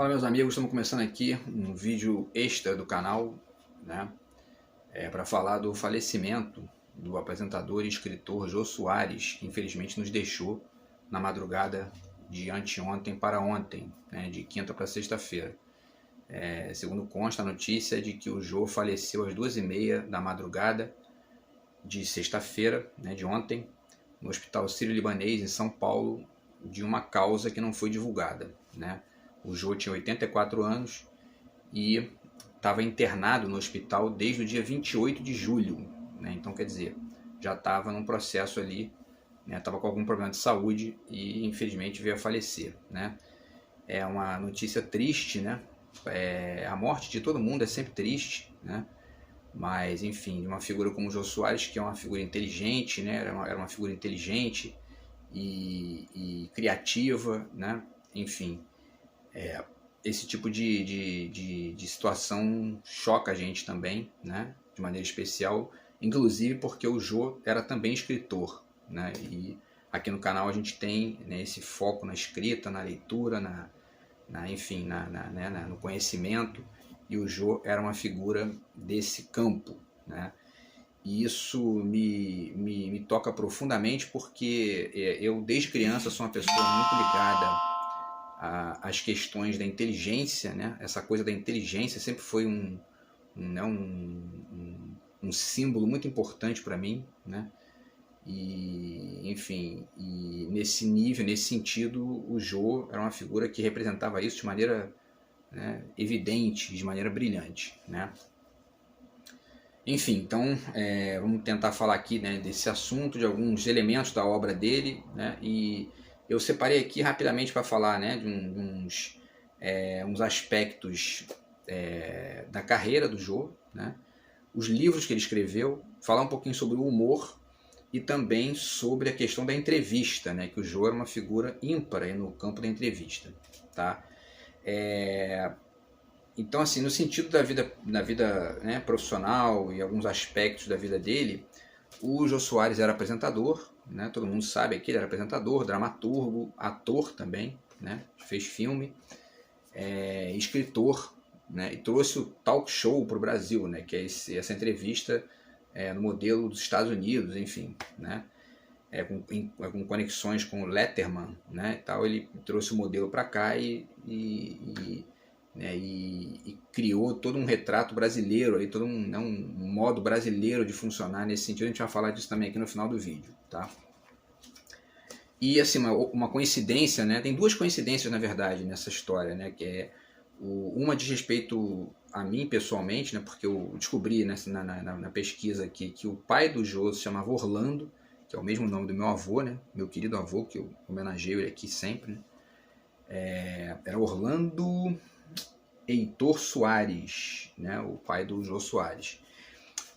Fala, meus amigos, estamos começando aqui um vídeo extra do canal, né? Para falar do falecimento do apresentador e escritor Jô Soares, que infelizmente nos deixou na madrugada de anteontem para ontem, né? De quinta para sexta-feira. Segundo consta a notícia de que o Jô faleceu às 2h30 da madrugada de sexta-feira, né? De ontem, no Hospital Sírio-Libanês, em São Paulo, de uma causa que não foi divulgada, né? O Jô tinha 84 anos e estava internado no hospital desde o dia 28 de julho, né? Então, quer dizer, já estava num processo ali, né? Estava com algum problema de saúde e infelizmente veio a falecer, né? É uma notícia triste, né? A morte de todo mundo é sempre triste, né? Mas, enfim, uma figura como o Jô Soares, que é uma figura inteligente, né? Era uma figura inteligente e criativa, né? Enfim, esse tipo de situação choca a gente também, né? De maneira especial, inclusive porque o Jô era também escritor, né? E aqui no canal a gente tem, né, esse foco na escrita, na leitura, enfim, no conhecimento, e o Jô era uma figura desse campo, né? E isso me toca profundamente porque eu, desde criança, sou uma pessoa muito ligada às questões da inteligência, né? Essa coisa da inteligência sempre foi um símbolo muito importante para mim, né? E, enfim, e nesse nível, nesse sentido, o Jô era uma figura que representava isso de maneira, né, evidente, de maneira brilhante, né? Enfim, então vamos tentar falar aqui, né, desse assunto, de alguns elementos da obra dele, né? E eu separei aqui rapidamente para falar, né, de uns aspectos da carreira do Jô, né? Os livros que ele escreveu, falar um pouquinho sobre o humor e também sobre a questão da entrevista, né? Que o Jô era uma figura ímpar aí no campo da entrevista, tá? Então, assim, no sentido da vida, né, profissional e alguns aspectos da vida dele, o Jô Soares era apresentador, né? Todo mundo sabe que ele era apresentador, dramaturgo, ator também, né? Fez filme, escritor, né? E trouxe o talk show para o Brasil, né? Que é essa entrevista no modelo dos Estados Unidos, enfim, né? Com conexões com o Letterman, né? E tal, ele trouxe o modelo para cá né, e criou todo um retrato brasileiro, aí, todo um modo brasileiro de funcionar nesse sentido. A gente vai falar disso também aqui no final do vídeo, tá? E assim, uma coincidência, né? Tem duas coincidências, na verdade, nessa história, né? Que uma diz respeito a mim pessoalmente, né? Porque eu descobri, né, na pesquisa aqui que o pai do Jô se chamava Orlando, que é o mesmo nome do meu avô, né? Meu querido avô, que eu homenageio ele aqui sempre, né? Era Orlando Heitor Soares, né, o pai do Jô Soares.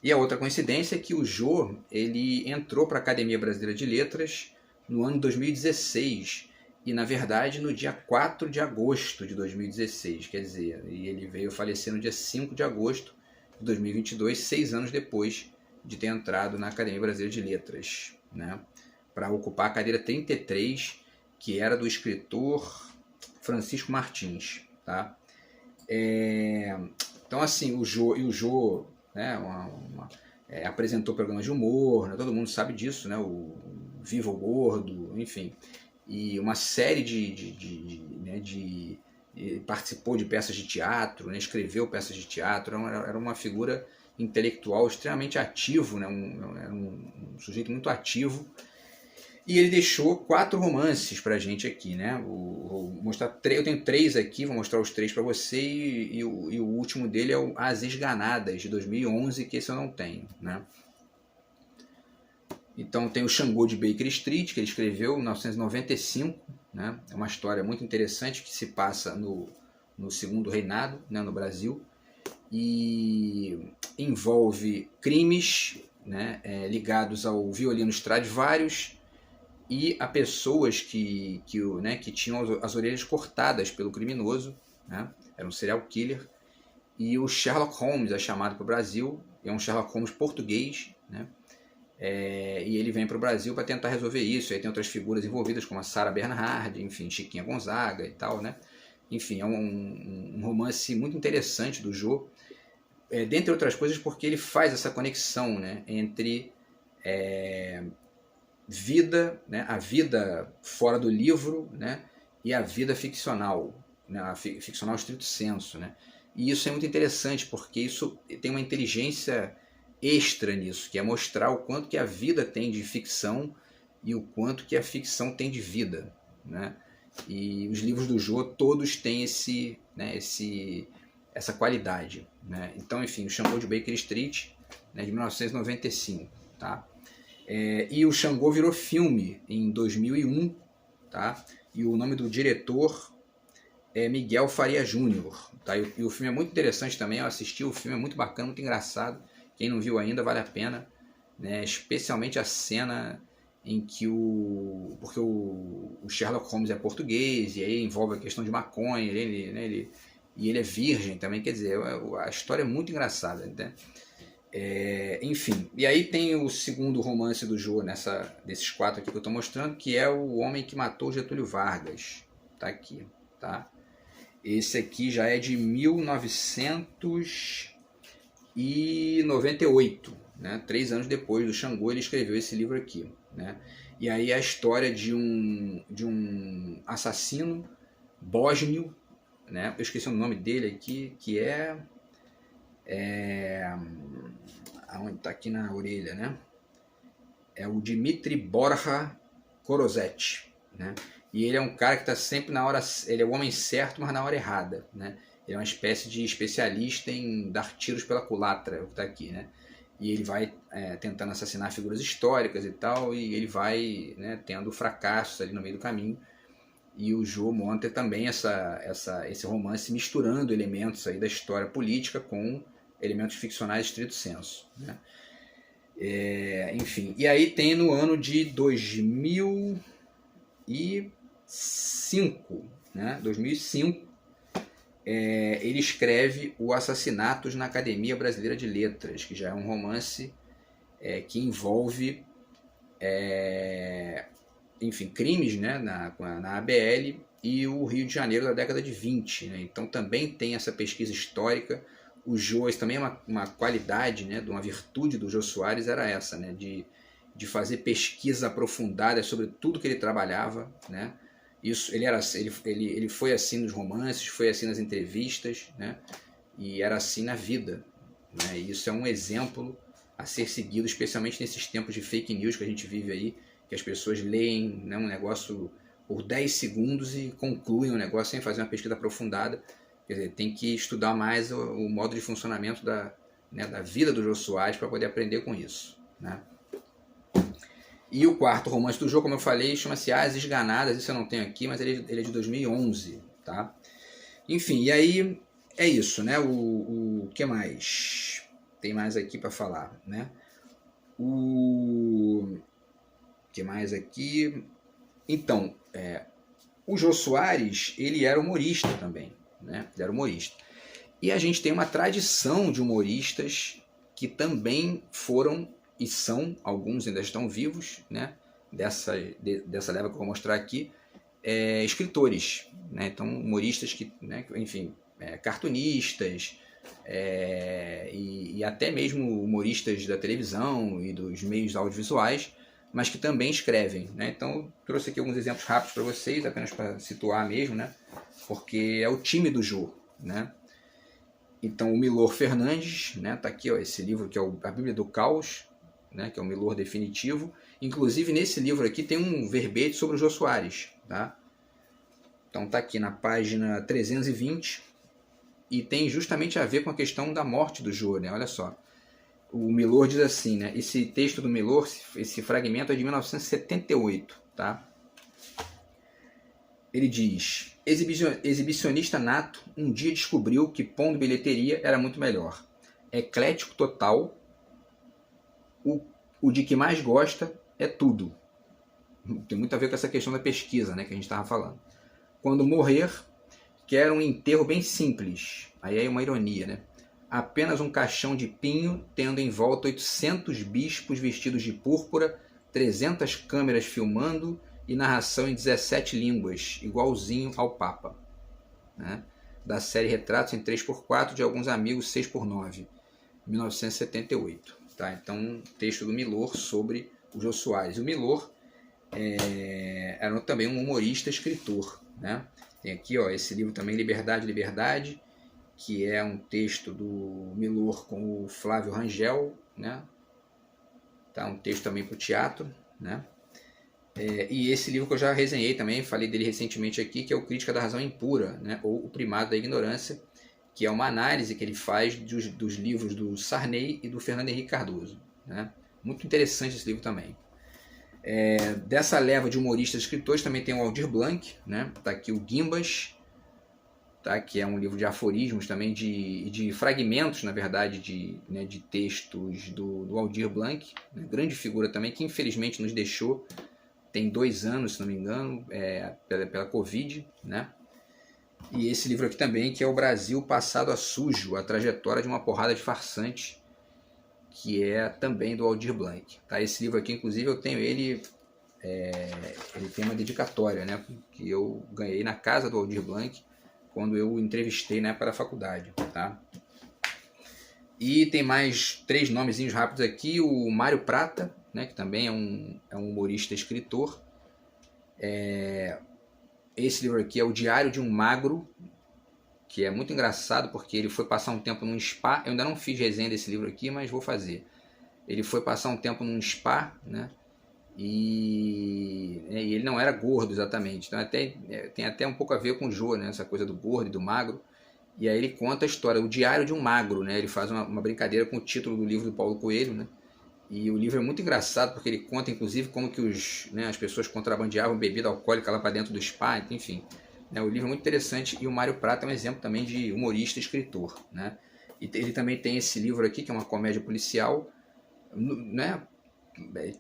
E a outra coincidência é que o Jô, ele entrou para a Academia Brasileira de Letras no ano de 2016 e, na verdade, no dia 4 de agosto de 2016, quer dizer, e ele veio falecer no dia 5 de agosto de 2022, 6 anos depois de ter entrado na Academia Brasileira de Letras, né, para ocupar a cadeira 33, que era do escritor Francisco Martins, tá? Então, assim, o Jô, né, apresentou programas de humor, né, todo mundo sabe disso, né, o Viva o Gordo, enfim, e uma série participou de peças de teatro, né, escreveu peças de teatro, era uma figura intelectual extremamente ativo, né, era um sujeito muito ativo. E ele deixou 4 romances pra gente aqui, né? Eu tenho 3 aqui, vou mostrar os 3 para você, e o último dele é o As Esganadas, de 2011, que esse eu não tenho, né? Então tem o Xangô de Baker Street, que ele escreveu em 1995, né? É uma história muito interessante que se passa no Segundo Reinado, né, no Brasil, e envolve crimes, né, ligados ao violino Stradivarius, e a pessoas que tinham as orelhas cortadas pelo criminoso, né? Era um serial killer. E o Sherlock Holmes é chamado para o Brasil, é um Sherlock Holmes português, né? E ele vem para o Brasil para tentar resolver isso. Aí tem outras figuras envolvidas, como a Sarah Bernhardt, enfim, Chiquinha Gonzaga e tal, né? enfim, é um romance muito interessante do Jô, dentre outras coisas porque ele faz essa conexão, né, entre vida, né, a vida fora do livro, né, e a vida ficcional, né, a ficcional estrito sensu, né? E isso é muito interessante porque isso tem uma inteligência extra nisso, que é mostrar o quanto que a vida tem de ficção e o quanto que a ficção tem de vida, né? E os livros do Jô todos têm essa qualidade, né? Então, enfim, o Xangô de Baker Street, né, de 1995, tá? E o Xangô virou filme em 2001, tá? E o nome do diretor é Miguel Faria Júnior, tá? E o filme é muito interessante também, eu assisti o filme, é muito bacana, muito engraçado. Quem não viu ainda, vale a pena, né? Especialmente a cena em que porque o Sherlock Holmes é português, e aí envolve a questão de maconha, e ele é virgem também, quer dizer, a história é muito engraçada, né? Enfim, e aí tem o segundo romance do Jô, desses 4 aqui que eu estou mostrando, que é O Homem que Matou Getúlio Vargas. Tá aqui, tá? Esse aqui já é de 1998, né? 3 anos depois do Xangô, ele escreveu esse livro aqui, né? E aí a história de um assassino bósnio, né? Eu esqueci o nome dele aqui, que aonde está aqui na orelha, né? É o Dmitri Borja Korozet, né? E ele é um cara que está sempre na hora, ele é o homem certo, mas na hora errada, né? Ele é uma espécie de especialista em dar tiros pela culatra, é o que está aqui, né? E ele vai tentando assassinar figuras históricas e tal, e ele vai, né, tendo fracassos ali no meio do caminho. E o Jô monta também esse romance misturando elementos aí da história política com elementos ficcionais estrito sensu, né? Enfim, e aí tem no ano de 2005, né? 2005, ele escreve O Assassinatos na Academia Brasileira de Letras, que já é um romance que envolve enfim, crimes, né, na ABL e o Rio de Janeiro da década de 20, né? Então também tem essa pesquisa histórica. O Jô, também é uma qualidade, né, de uma virtude do Jô Soares era essa, né, de fazer pesquisa aprofundada sobre tudo que ele trabalhava, né? Isso, ele foi assim nos romances, foi assim nas entrevistas, né? E era assim na vida, né? E isso é um exemplo a ser seguido, especialmente nesses tempos de fake news que a gente vive aí, que as pessoas leem, né, um negócio por 10 segundos e concluem o negócio sem fazer uma pesquisa aprofundada. Quer dizer, tem que estudar mais o modo de funcionamento da vida do Jô Soares para poder aprender com isso, né? E o quarto romance do Jô, como eu falei, chama-se As Esganadas. Isso eu não tenho aqui, mas ele é de 2011, tá? Enfim, e aí é isso, né? O que mais? Tem mais aqui para falar, né? O que mais aqui? Então, o Jô Soares, ele era humorista também, né? Ele era humorista. E a gente tem uma tradição de humoristas que também foram e são, alguns ainda estão vivos, né? Dessa leva que eu vou mostrar aqui, escritores, né? Então, humoristas que, né? Enfim, cartunistas, e até mesmo humoristas da televisão e dos meios audiovisuais, mas que também escrevem, né? Então eu trouxe aqui alguns exemplos rápidos para vocês, apenas para situar mesmo, né? Porque é o time do Jô, né? Então o Milor Fernandes, né? Tá aqui, ó, esse livro que é a Bíblia do Caos, né? Que é o Milor definitivo. Inclusive nesse livro aqui tem um verbete sobre o Jô Soares, tá? Então tá aqui na página 320 e tem justamente a ver com a questão da morte do Jô, né? Olha só. O Milor diz assim, né? Esse texto do Milor, esse fragmento é de 1978, tá? Ele diz: exibicionista nato, um dia descobriu que pondo bilheteria era muito melhor. Eclético total, o de que mais gosta é tudo. Tem muito a ver com essa questão da pesquisa, né, que a gente estava falando. Quando morrer, quer um enterro bem simples. Aí é uma ironia, né? Apenas um caixão de pinho, tendo em volta 800 bispos vestidos de púrpura, 300 câmeras filmando e narração em 17 línguas, igualzinho ao Papa. né, da série Retratos em 3x4 de Alguns Amigos 6x9, 1978. Tá? Então, texto do Milor sobre o Jô Soares. O Milor era também um humorista, escritor. Né? Tem aqui esse livro também, Liberdade, Liberdade, que é um texto do Milor com o Flávio Rangel, né? Tá, um texto também para o teatro. Né? E esse livro que eu já resenhei também, falei dele recentemente aqui, que é o Crítica da Razão Impura, né? Ou O Primado da Ignorância, que é uma análise que ele faz dos livros do Sarney e do Fernando Henrique Cardoso. Né? Muito interessante esse livro também. Dessa leva de humoristas e escritores também tem o Aldir Blanc, né? Tá aqui o Guimbas, tá? Que é um livro de aforismos também, de fragmentos, na verdade, de textos do Aldir Blanc, né? Grande figura também, que infelizmente nos deixou, tem 2 anos, se não me engano, pela Covid, né? E esse livro aqui também, que é O Brasil Passado a Sujo, a trajetória de uma porrada de farsantes, que é também do Aldir Blanc. Tá? Esse livro aqui, inclusive, eu tenho ele tem uma dedicatória, né? Que eu ganhei na casa do Aldir Blanc, quando eu entrevistei na época da faculdade. Tá? E tem mais 3 nomezinhos rápidos aqui, o Mário Prata, né? Que também é um humorista e escritor. Esse livro aqui é O Diário de um Magro, que é muito engraçado porque ele foi passar um tempo num spa. Eu ainda não fiz resenha desse livro aqui, mas vou fazer. Ele foi passar um tempo num spa, né? E ele não era gordo exatamente. Então tem até um pouco a ver com o Jô, né? Essa coisa do gordo e do magro. E aí ele conta a história, O Diário de um Magro, né? Ele faz uma brincadeira com o título do livro do Paulo Coelho, né? E o livro é muito engraçado porque ele conta, inclusive, como que as pessoas contrabandeavam bebida alcoólica lá para dentro do spa, enfim. Né? O livro é muito interessante e o Mário Prata é um exemplo também de humorista e escritor. Né? E ele também tem esse livro aqui, que é uma comédia policial, né?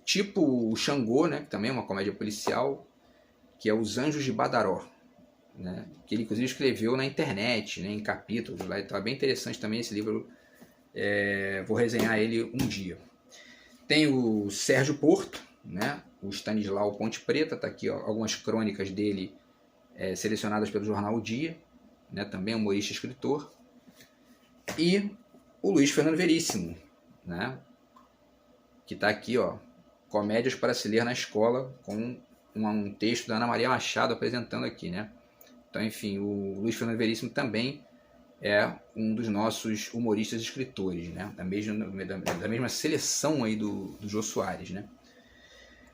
Tipo o Xangô, né? Que também é uma comédia policial, que é Os Anjos de Badaró. Né? Que ele, inclusive, escreveu na internet, né? Em capítulos. Lá. Então é bem interessante também esse livro. Vou resenhar ele um dia. Tem o Sérgio Porto, né? O Stanislau Ponte Preta, tá aqui algumas crônicas dele selecionadas pelo jornal O Dia, né? Também humorista e escritor. E o Luiz Fernando Veríssimo, né? Que está aqui, Comédias para se ler na escola, com um texto da Ana Maria Machado apresentando aqui, né? Então, enfim, o Luiz Fernando Veríssimo também é um dos nossos humoristas e escritores, né? Da mesma seleção aí do Jô Soares, né?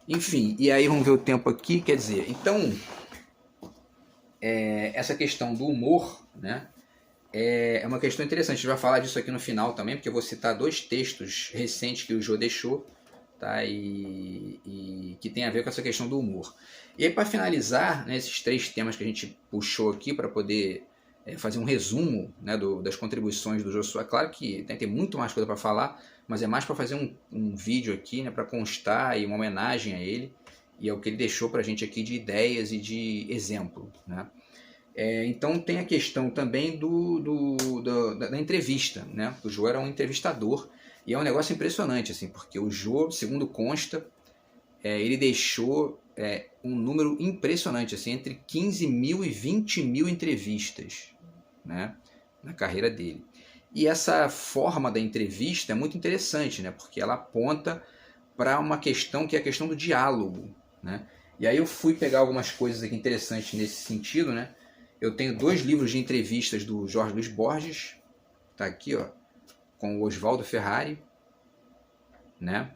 Enfim, e aí vamos ver o tempo aqui, quer dizer, então, essa questão do humor, né? É uma questão interessante, a gente vai falar disso aqui no final também, porque eu vou citar 2 textos recentes que o Jô deixou, tá? E que tem a ver com essa questão do humor. E aí, para finalizar, né, esses 3 temas que a gente puxou aqui para poder fazer um resumo, né, das contribuições do Jô Soares. Claro que tem muito mais coisa para falar, mas é mais para fazer um vídeo aqui, né, para constar e uma homenagem a ele e ao que ele deixou para a gente aqui de ideias e de exemplo. Né? Então tem a questão também da entrevista. Né? O Jô era um entrevistador e é um negócio impressionante, assim, porque o Jô, segundo consta, ele deixou um número impressionante, assim, entre 15 mil e 20 mil entrevistas, né, na carreira dele. E essa forma da entrevista é muito interessante, né, porque ela aponta para uma questão que é a questão do diálogo. Né? E aí eu fui pegar algumas coisas aqui interessantes nesse sentido. Né? Eu tenho 2 livros de entrevistas do Jorge Luiz Borges, tá aqui, com o Oswaldo Ferrari, né?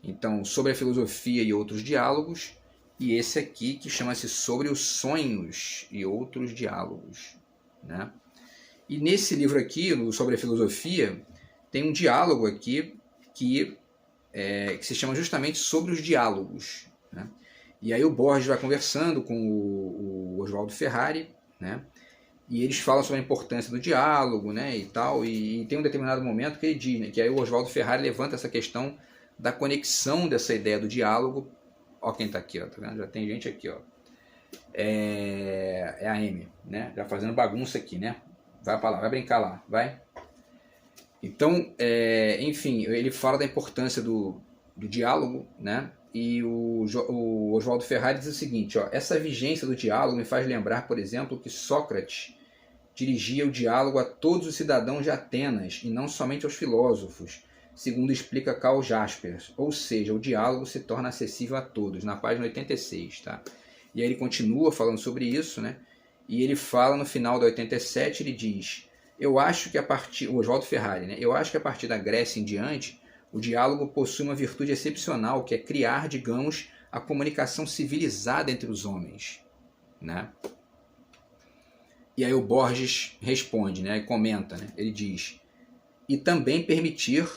Então, Sobre a Filosofia e Outros Diálogos, e esse aqui que chama-se Sobre os Sonhos e Outros Diálogos. Né? E nesse livro aqui, Sobre a Filosofia, tem um diálogo aqui que se chama justamente Sobre os Diálogos. Né? E aí o Borges vai conversando com o Oswaldo Ferrari, né? E eles falam sobre a importância do diálogo, né, e tal, e tem um determinado momento que ele diz, né, que aí o Oswaldo Ferrari levanta essa questão da conexão dessa ideia do diálogo. Ó quem tá aqui, tá vendo? Já tem gente aqui, é a Amy, né, já fazendo bagunça aqui, né, vai pra lá, vai brincar lá, vai. Então, enfim, ele fala da importância do diálogo, né, e o Oswaldo Ferrari diz o seguinte, essa vigência do diálogo me faz lembrar, por exemplo, que Sócrates dirigia o diálogo a todos os cidadãos de Atenas e não somente aos filósofos, segundo explica Karl Jaspers, ou seja, o diálogo se torna acessível a todos, na página 86, tá? E aí ele continua falando sobre isso, né? E ele fala no final da 87, ele diz: eu acho que a partir, o Oswaldo Ferrari, né? Eu acho que a partir da Grécia em diante, o diálogo possui uma virtude excepcional, que é criar, digamos, a comunicação civilizada entre os homens, né? E aí o Borges responde, né? E comenta, né? Ele diz: e também permitir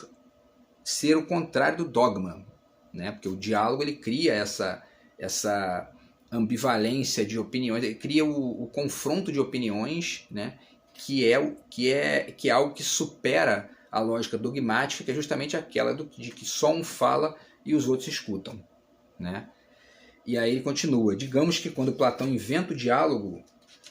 ser o contrário do dogma, né? Porque o diálogo ele cria essa ambivalência de opiniões, ele cria o confronto de opiniões, né? Que é algo que supera a lógica dogmática, que é justamente aquela de que só um fala e os outros escutam, né? E aí ele continua: digamos que quando Platão inventa o diálogo,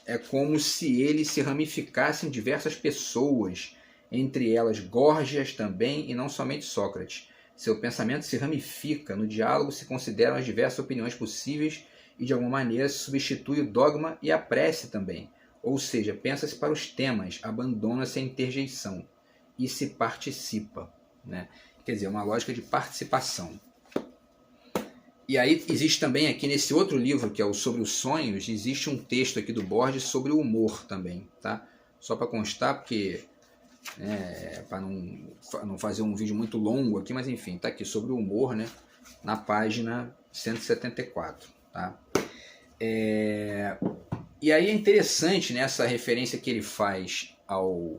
é como se ele se ramificasse em diversas pessoas, entre elas Górgias também, e não somente Sócrates. Seu pensamento se ramifica, no diálogo se consideram as diversas opiniões possíveis e de alguma maneira se substitui o dogma e a prece também. Ou seja, pensa-se para os temas, abandona-se a interjeição e se participa, né? Quer dizer, uma lógica de participação. E aí existe também aqui nesse outro livro, que é o Sobre os Sonhos, existe um texto aqui do Borges sobre o humor também, tá? Só para constar, porque para não fazer um vídeo muito longo aqui, mas enfim, tá aqui sobre o humor, né? Na página 174, tá? E aí é interessante, né, essa referência que ele faz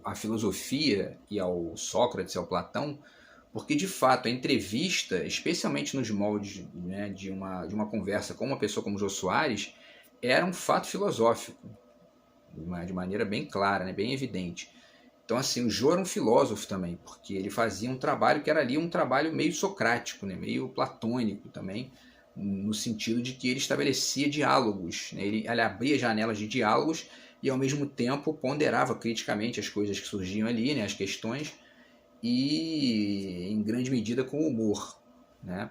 à filosofia e ao Sócrates, ao Platão, porque de fato a entrevista, especialmente nos moldes, né, de uma conversa com uma pessoa como Jô Soares, era um fato filosófico, de maneira bem clara, né, bem evidente. Então assim, o Jô era um filósofo também, porque ele fazia um trabalho que era ali um trabalho meio socrático, né, meio platônico também, no sentido de que ele estabelecia diálogos, né, ele abria janelas de diálogos e ao mesmo tempo ponderava criticamente as coisas que surgiam ali, né, as questões, e em grande medida com humor, né?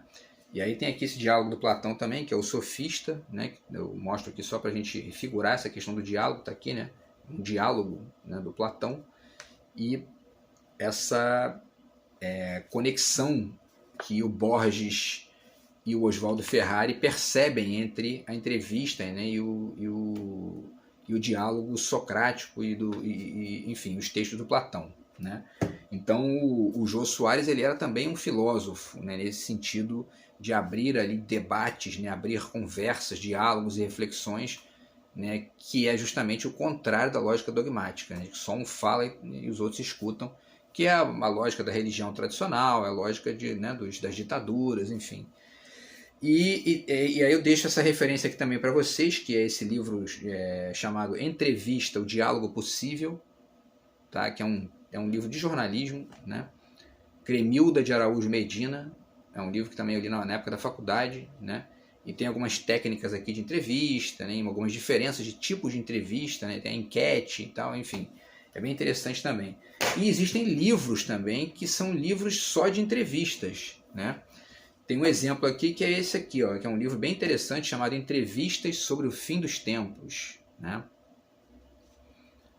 E aí tem aqui esse diálogo do Platão também, que é o Sofista, né? Eu mostro aqui só para a gente figurar essa questão do diálogo, tá aqui, né? Um diálogo, né, do Platão, e essa conexão que o Borges e o Oswaldo Ferrari percebem entre a entrevista, né, e o diálogo socrático enfim, os textos do Platão, né? Então o Jô Soares ele era também um filósofo, né, nesse sentido de abrir ali debates, né, abrir conversas, diálogos e reflexões, né, que é justamente o contrário da lógica dogmática, né, que só um fala e os outros escutam, que é a lógica da religião tradicional, é a lógica das ditaduras, enfim. E aí eu deixo essa referência aqui também para vocês, que é esse livro chamado Entrevista, o Diálogo Possível, tá? Que é um livro de jornalismo, né? Cremilda de Araújo Medina, é um livro que também eu li na época da faculdade, né? E tem algumas técnicas aqui de entrevista, né? Algumas diferenças de tipos de entrevista, né? Tem a enquete e tal, enfim. É bem interessante também. E existem livros também que são livros só de entrevistas, né? Tem um exemplo aqui que é esse aqui, ó, que é um livro bem interessante chamado Entrevistas sobre o Fim dos Tempos, né?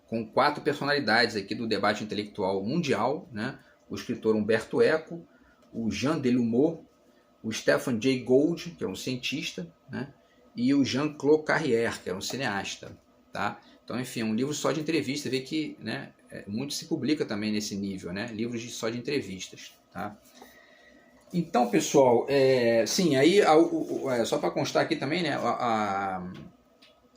Com 4 personalidades aqui do debate intelectual mundial, né? O escritor Humberto Eco, o Jean Delumeau, o Stephen Jay Gould, que é um cientista, né? E o Jean-Claude Carrière, que é um cineasta, tá? Então, enfim, é um livro só de entrevista, vê que, né, muito se publica também nesse nível, né? Livros só de entrevistas, tá? Então, pessoal, sim, aí só para constar aqui também, né,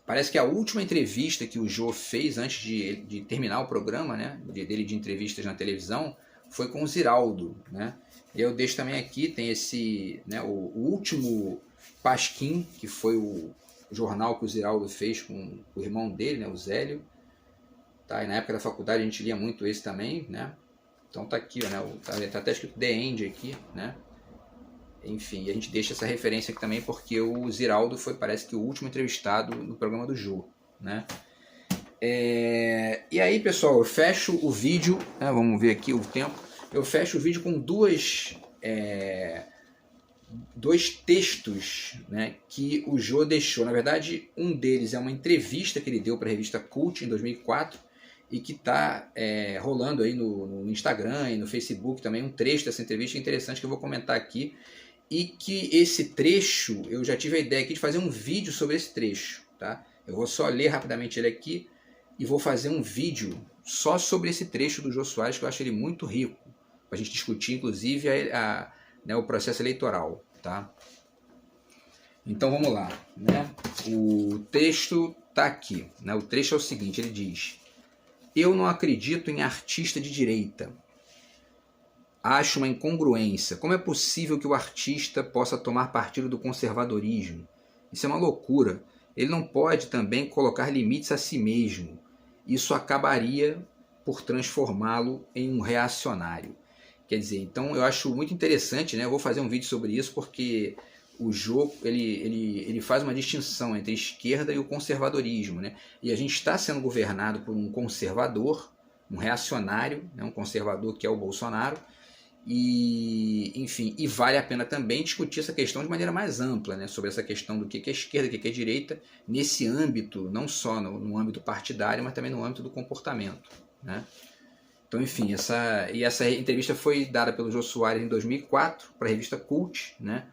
parece que a última entrevista que o Jô fez antes de terminar o programa, né, dele de entrevistas na televisão, foi com o Ziraldo, né? E eu deixo também aqui, tem esse, né, o último Pasquim, que foi o jornal que o Ziraldo fez com o irmão dele, né, o Zélio. Tá? E na época da faculdade a gente lia muito esse também, né? Então tá aqui, né? Tá até escrito The End aqui, né? Enfim, a gente deixa essa referência aqui também porque o Ziraldo foi, parece que, o último entrevistado no programa do Jô, né? E aí, pessoal, eu fecho o vídeo, né? Vamos ver aqui o tempo. Eu fecho o vídeo com dois textos, né, que o Jô deixou. Na verdade, um deles é uma entrevista que ele deu para a revista Cult em 2004 e que está rolando aí no Instagram e no Facebook também um trecho dessa entrevista interessante que eu vou comentar aqui, e que esse trecho, eu já tive a ideia aqui de fazer um vídeo sobre esse trecho, tá? Eu vou só ler rapidamente ele aqui e vou fazer um vídeo só sobre esse trecho do Jô Soares, que eu acho ele muito rico, para a gente discutir, inclusive, né, o processo eleitoral, tá? Então vamos lá, né? O texto está aqui, né? O trecho é o seguinte, ele diz: eu não acredito em artista de direita. Acho uma incongruência. Como é possível que o artista possa tomar partido do conservadorismo? Isso é uma loucura. Ele não pode também colocar limites a si mesmo. Isso acabaria por transformá-lo em um reacionário. Quer dizer, então eu acho muito interessante, né? Eu vou fazer um vídeo sobre isso porque o Jô, ele faz uma distinção entre a esquerda e o conservadorismo, né? E a gente está sendo governado por um conservador, um reacionário, né? Um conservador que é o Bolsonaro, e, enfim, e vale a pena também discutir essa questão de maneira mais ampla, né? Sobre essa questão do que é esquerda, o que é direita, nesse âmbito, não só no âmbito partidário, mas também no âmbito do comportamento, né? Então, enfim, essa entrevista foi dada pelo Jô Soares em 2004 para a revista Cult, né?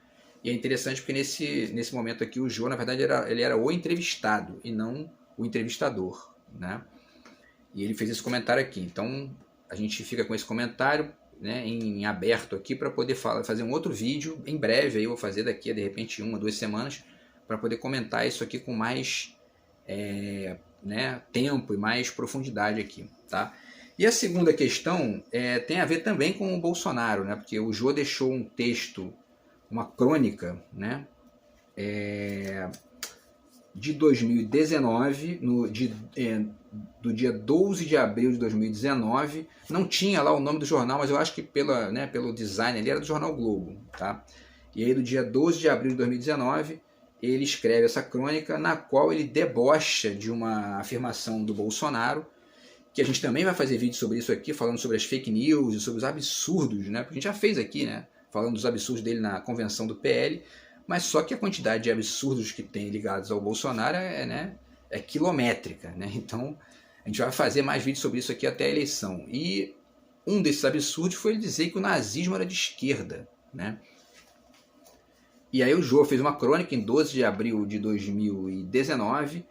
E é interessante porque nesse momento aqui o Jô, na verdade, ele era o entrevistado e não o entrevistador, né? E ele fez esse comentário aqui. Então, a gente fica com esse comentário, né, em aberto aqui para poder fazer um outro vídeo em breve. Aí eu vou fazer daqui a, de repente, 1 ou 2 semanas para poder comentar isso aqui com mais né, tempo e mais profundidade aqui, tá? E a segunda questão tem a ver também com o Bolsonaro, né? Porque o Jô deixou um texto, uma crônica, né? De 2019, do dia 12 de abril de 2019, não tinha lá o nome do jornal, mas eu acho que pelo design ele era do Jornal Globo, tá? E aí do dia 12 de abril de 2019, ele escreve essa crônica na qual ele debocha de uma afirmação do Bolsonaro, que a gente também vai fazer vídeo sobre isso aqui, falando sobre as fake news e sobre os absurdos, né? Porque a gente já fez aqui, né? Falando dos absurdos dele na convenção do PL, mas só que a quantidade de absurdos que tem ligados ao Bolsonaro é quilométrica, né? Então a gente vai fazer mais vídeos sobre isso aqui até a eleição. E um desses absurdos foi ele dizer que o nazismo era de esquerda, né? E aí o Jô fez uma crônica em 12 de abril de 2019,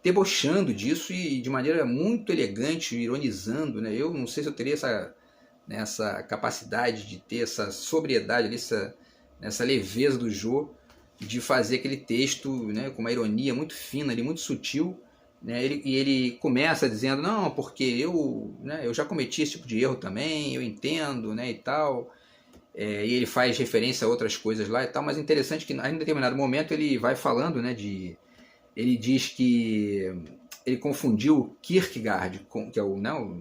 debochando disso e de maneira muito elegante, ironizando, né? Eu não sei se eu teria essa capacidade de ter essa sobriedade, essa leveza do Jô de fazer aquele texto, né, com uma ironia muito fina, ali, muito sutil, né? Ele começa dizendo, não, porque eu já cometi esse tipo de erro também, eu entendo, né, e tal. E ele faz referência a outras coisas lá e tal, mas é interessante que em determinado momento ele vai falando, né, ele diz que ele confundiu Kierkegaard, que é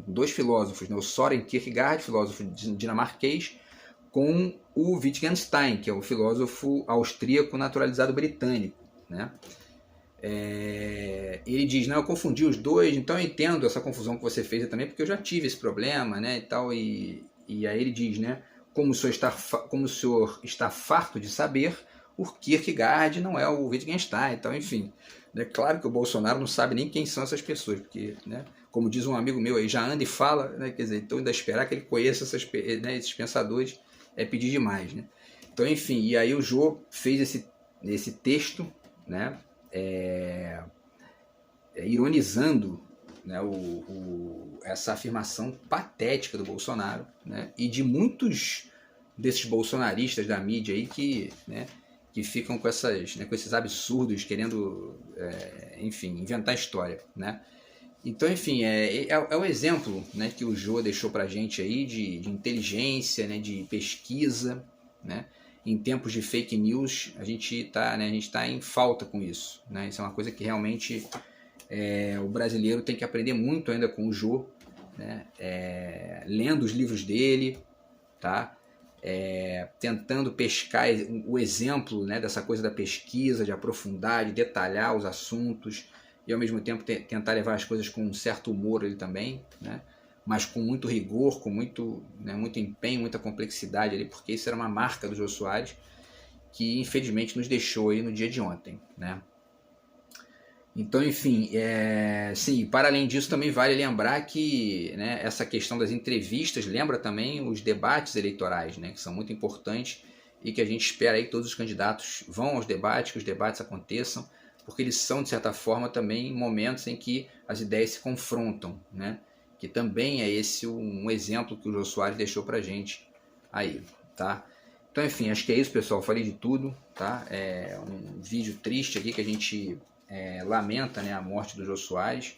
dois filósofos, né, o Søren Kierkegaard, filósofo dinamarquês, com o Wittgenstein, que é o filósofo austríaco naturalizado britânico, né? Ele diz, não, eu confundi os dois, então eu entendo essa confusão que você fez também, porque eu já tive esse problema, né, e tal, e aí ele diz, né, como o senhor está farto de saber, o Kierkegaard não é o Wittgenstein, então, enfim. É claro que o Bolsonaro não sabe nem quem são essas pessoas, porque, né, como diz um amigo meu aí, já anda e fala, né, quer dizer, então ainda esperar que ele conheça esses pensadores é pedir demais, né? Então, enfim, e aí o Jô fez esse texto, né, ironizando, né, essa afirmação patética do Bolsonaro, né, e de muitos desses bolsonaristas da mídia aí que ficam com esses absurdos, querendo, enfim, inventar história, né? Então, enfim, é um exemplo, né, que o Jô deixou pra gente aí de inteligência, né, de pesquisa, né? Em tempos de fake news, a gente tá em falta com isso, né? Isso é uma coisa que realmente o brasileiro tem que aprender muito ainda com o Jô, né? Lendo os livros dele, tá? Tentando pescar o exemplo, né, dessa coisa da pesquisa, de aprofundar, de detalhar os assuntos e ao mesmo tempo tentar levar as coisas com um certo humor ele também, né, mas com muito rigor, com muito empenho, muita complexidade ali, porque isso era uma marca do Jô Soares que infelizmente nos deixou aí no dia de ontem, né. Então, enfim, sim, para além disso também vale lembrar que, né, essa questão das entrevistas lembra também os debates eleitorais, né, que são muito importantes e que a gente espera aí que todos os candidatos vão aos debates, que os debates aconteçam, porque eles são, de certa forma, também momentos em que as ideias se confrontam, né, que também é esse um exemplo que o Jô Soares deixou para a gente aí, tá? Então, enfim, acho que é isso, pessoal, falei de tudo, tá? É um vídeo triste aqui que a gente lamenta, né, a morte do Jô Soares,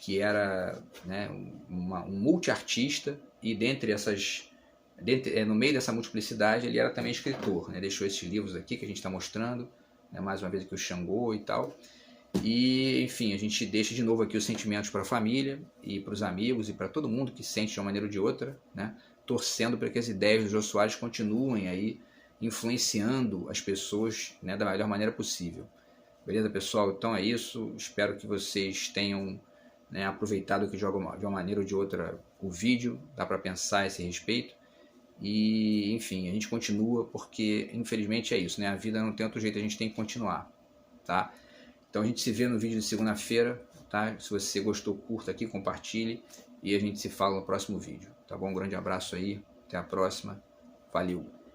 que era, né, um multiartista e no meio dessa multiplicidade ele era também escritor, né, deixou esses livros aqui que a gente está mostrando, né, mais uma vez aqui o Xangô e tal. E, enfim, a gente deixa de novo aqui os sentimentos para a família e para os amigos e para todo mundo que sente de uma maneira ou de outra, né, torcendo para que as ideias do Jô Soares continuem aí influenciando as pessoas, né, da melhor maneira possível. Beleza, pessoal? Então é isso. Espero que vocês tenham, né, aproveitado aqui de uma maneira ou de outra o vídeo. Dá para pensar a esse respeito. E, enfim, a gente continua porque, infelizmente, é isso, né? A vida não tem outro jeito, a gente tem que continuar, tá? Então a gente se vê no vídeo de segunda-feira, tá? Se você gostou, curta aqui, compartilhe e a gente se fala no próximo vídeo, tá bom? Um grande abraço aí, até a próxima. Valeu!